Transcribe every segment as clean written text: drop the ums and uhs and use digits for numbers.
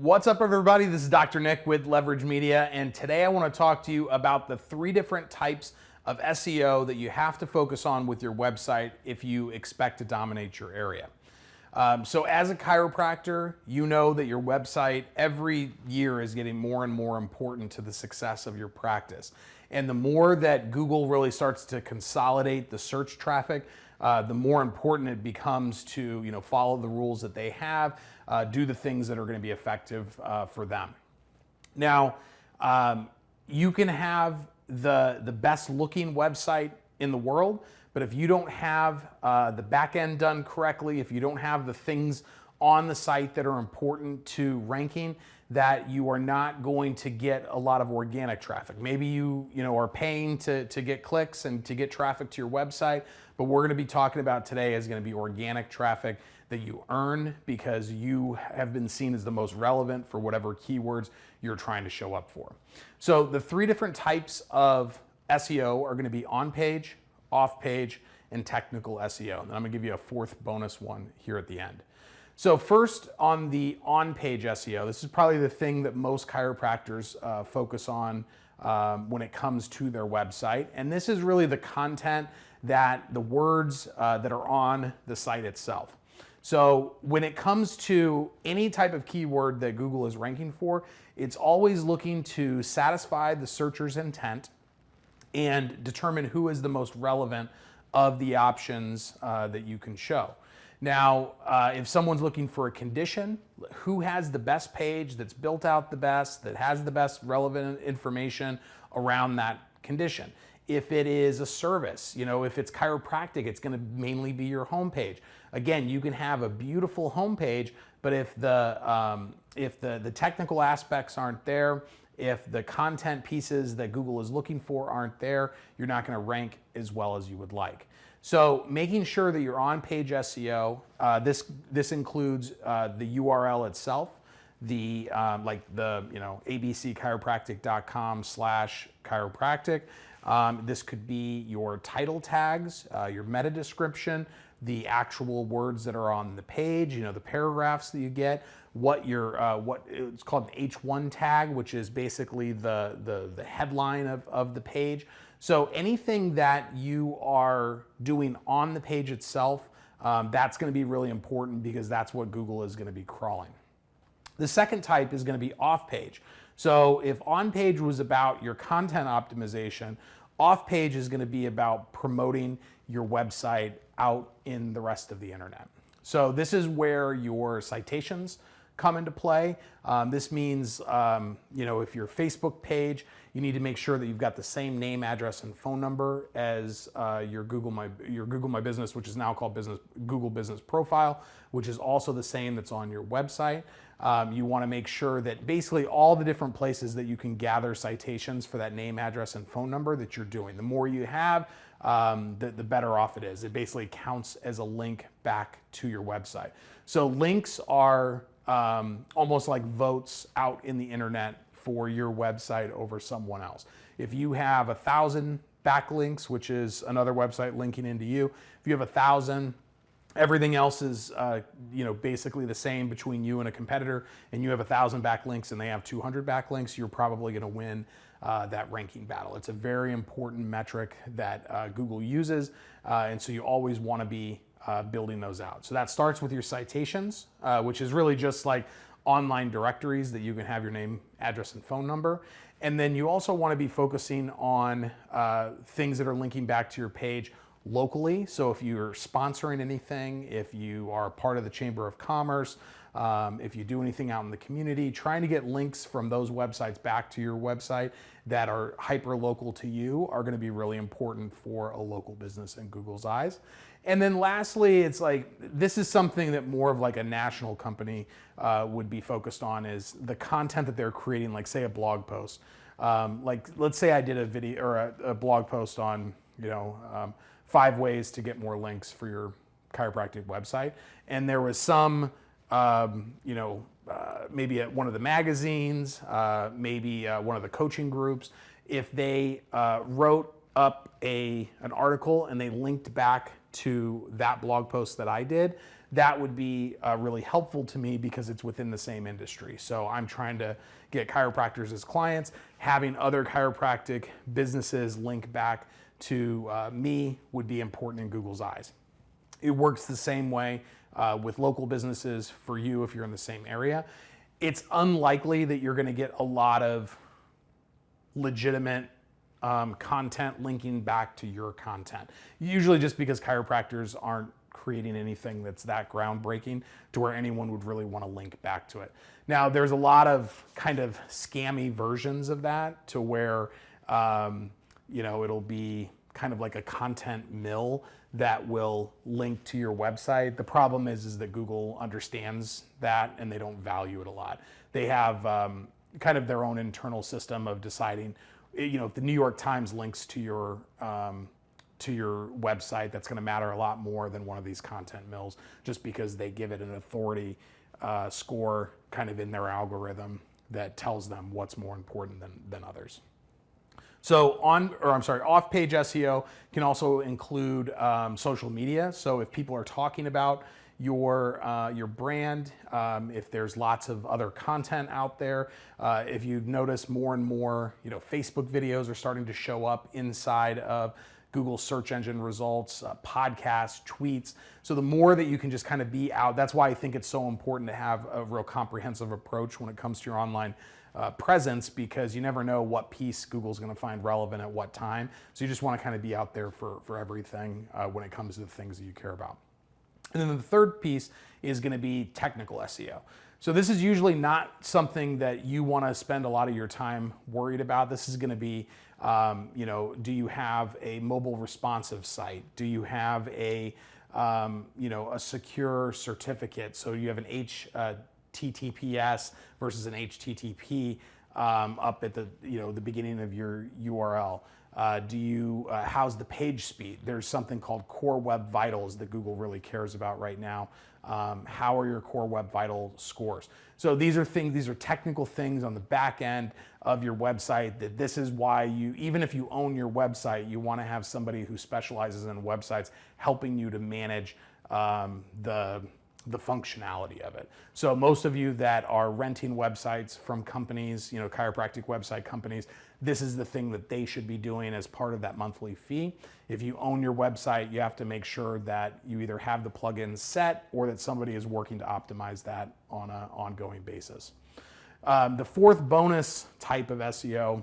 What's up, everybody? This is Dr. Nick with Leverage Media, and today I want to talk to you about the 3 different types of SEO that you have to focus on with your website if you expect to dominate your area. So as a chiropractor, you know that your website every year is getting more and more important to the success of your practice. And the more that Google really starts to consolidate the search traffic, the more important it becomes to follow the rules that they have, do the things that are going to be effective for them. Now, you can have the best looking website in the world, but if you don't have the back end done correctly, if you don't have the things on the site that are important to ranking, that you are not going to get a lot of organic traffic. Maybe you are paying to get clicks and to get traffic to your website, but we're going to be talking about today is going to be organic traffic that you earn because you have been seen as the most relevant for whatever keywords you're trying to show up for. So the 3 different types of SEO are going to be on-page, off-page, and technical SEO. And then I'm going to give you a 4th bonus one here at the end. So first, on the on-page SEO, this is probably the thing that most chiropractors focus on when it comes to their website. And this is really the content the words that are on the site itself. So when it comes to any type of keyword that Google is ranking for, it's always looking to satisfy the searcher's intent and determine who is the most relevant of the options that you can show. Now, if someone's looking for a condition, who has the best page that's built out the best, that has the best relevant information around that condition? If it is a service, if it's chiropractic, it's going to mainly be your homepage. Again, you can have a beautiful homepage, but if the technical aspects aren't there, if the content pieces that Google is looking for aren't there, you're not going to rank as well as you would like. So making sure that you're on-page SEO, this includes the URL itself, the abcchiropractic.com/chiropractic. This could be your title tags, your meta description, the actual words that are on the page, the paragraphs that you get, what it's called an H1 tag, which is basically the headline of the page. So anything that you are doing on the page itself, that's going to be really important because that's what Google is going to be crawling. The second type is going to be off-page. So if on-page was about your content optimization, off-page is going to be about promoting your website out in the rest of the internet. So this is where your citations come into play. This means, if your Facebook page, you need to make sure that you've got the same name, address, and phone number as your Google My Business, which is now called Google Business Profile, which is also the same that's on your website. You want to make sure that basically all the different places that you can gather citations for that name, address, and phone number that you're doing. The more you have, the better off it is. It basically counts as a link back to your website. So links are almost like votes out in the internet for your website over someone else. If you have 1,000 backlinks, which is another website linking into you, if you have 1,000, everything else is basically the same between you and a competitor, and you have 1,000 backlinks and they have 200 backlinks, you're probably going to win that ranking battle. It's a very important metric that Google uses, and so you always want to be building those out. So that starts with your citations, which is really just like online directories that you can have your name, address, and phone number. And then you also want to be focusing on things that are linking back to your page locally. So if you're sponsoring anything, if you are part of the Chamber of Commerce, if you do anything out in the community, trying to get links from those websites back to your website that are hyper local to you are going to be really important for a local business in Google's eyes. And then lastly, it's like, this is something that more of like a national company would be focused on, is the content that they're creating, like say a blog post. Like let's say I did a video or a blog post on, 5 ways to get more links for your chiropractic website. And there was some, maybe at one of the magazines, maybe one of the coaching groups, if they wrote up an article and they linked back to that blog post that I did, that would be really helpful to me because it's within the same industry. So I'm trying to get chiropractors as clients. Having other chiropractic businesses link back to me would be important in Google's eyes. It works the same way with local businesses for you if you're in the same area. It's unlikely that you're going to get a lot of legitimate content linking back to your content. Usually just because chiropractors aren't creating anything that's that groundbreaking to where anyone would really want to link back to it. Now, there's a lot of kind of scammy versions of that to where, it'll be kind of like a content mill that will link to your website. The problem is that Google understands that and they don't value it a lot. They have kind of their own internal system of deciding, if the New York Times links to your website, that's going to matter a lot more than one of these content mills, just because they give it an authority score kind of in their algorithm that tells them what's more important than others. So off-page SEO can also include social media. So if people are talking about your brand, if there's lots of other content out there, if you notice more and more, Facebook videos are starting to show up inside of Google search engine results, podcasts, tweets. So the more that you can just kind of be out, that's why I think it's so important to have a real comprehensive approach when it comes to your online presence, because you never know what piece Google's going to find relevant at what time. So you just want to kind of be out there for everything when it comes to the things that you care about. And then the third piece is going to be technical SEO. So this is usually not something that you want to spend a lot of your time worried about. This is going to be, do you have a mobile responsive site? Do you have a secure certificate? So you have an HTTPS versus an HTTP up at the beginning of your URL. How's the page speed? There's something called Core Web Vitals that Google really cares about right now. How are your Core Web Vital scores? So these are technical things on the back end of your website that this is why even if you own your website, you want to have somebody who specializes in websites helping you to manage the functionality of it. So most of you that are renting websites from companies, chiropractic website companies, this is the thing that they should be doing as part of that monthly fee. If you own your website, you have to make sure that you either have the plugins set or that somebody is working to optimize that on an ongoing basis. The fourth bonus type of SEO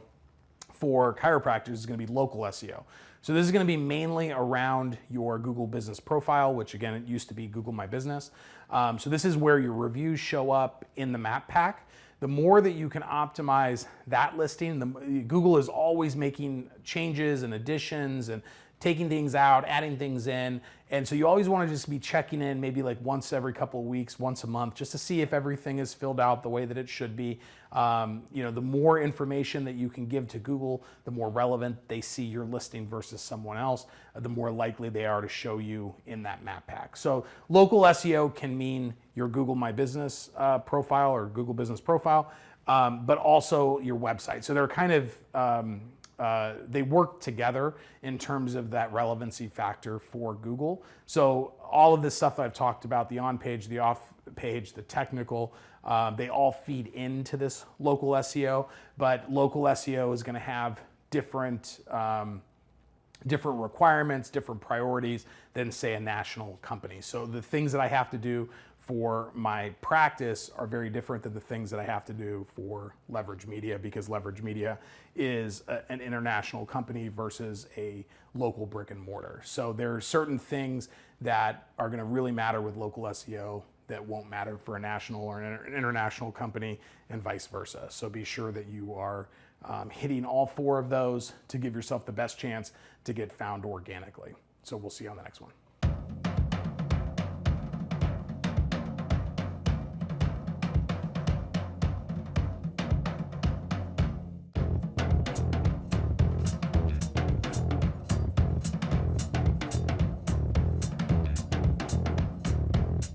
for chiropractors is going to be local SEO. So this is going to be mainly around your Google Business Profile, which again, it used to be Google My Business. So this is where your reviews show up in the map pack. The more that you can optimize that listing, Google is always making changes and additions and taking things out, adding things in. And so you always want to just be checking in maybe like once every couple of weeks, once a month, just to see if everything is filled out the way that it should be. The more information that you can give to Google, the more relevant they see your listing versus someone else, the more likely they are to show you in that map pack. So local SEO can mean your Google My Business profile or Google Business Profile, but also your website. So they're kind of, they work together in terms of that relevancy factor for Google. So all of this stuff that I've talked about, the on-page, the off-page, the technical, they all feed into this local SEO, but local SEO is going to have different requirements, different priorities than say a national company. So the things that I have to do for my practice are very different than the things that I have to do for Leverage Media, because Leverage Media is an international company versus a local brick and mortar. So there are certain things that are going to really matter with local SEO that won't matter for a national or an international company, and vice versa. So be sure that you are hitting all four of those to give yourself the best chance to get found organically. So we'll see you on the next one.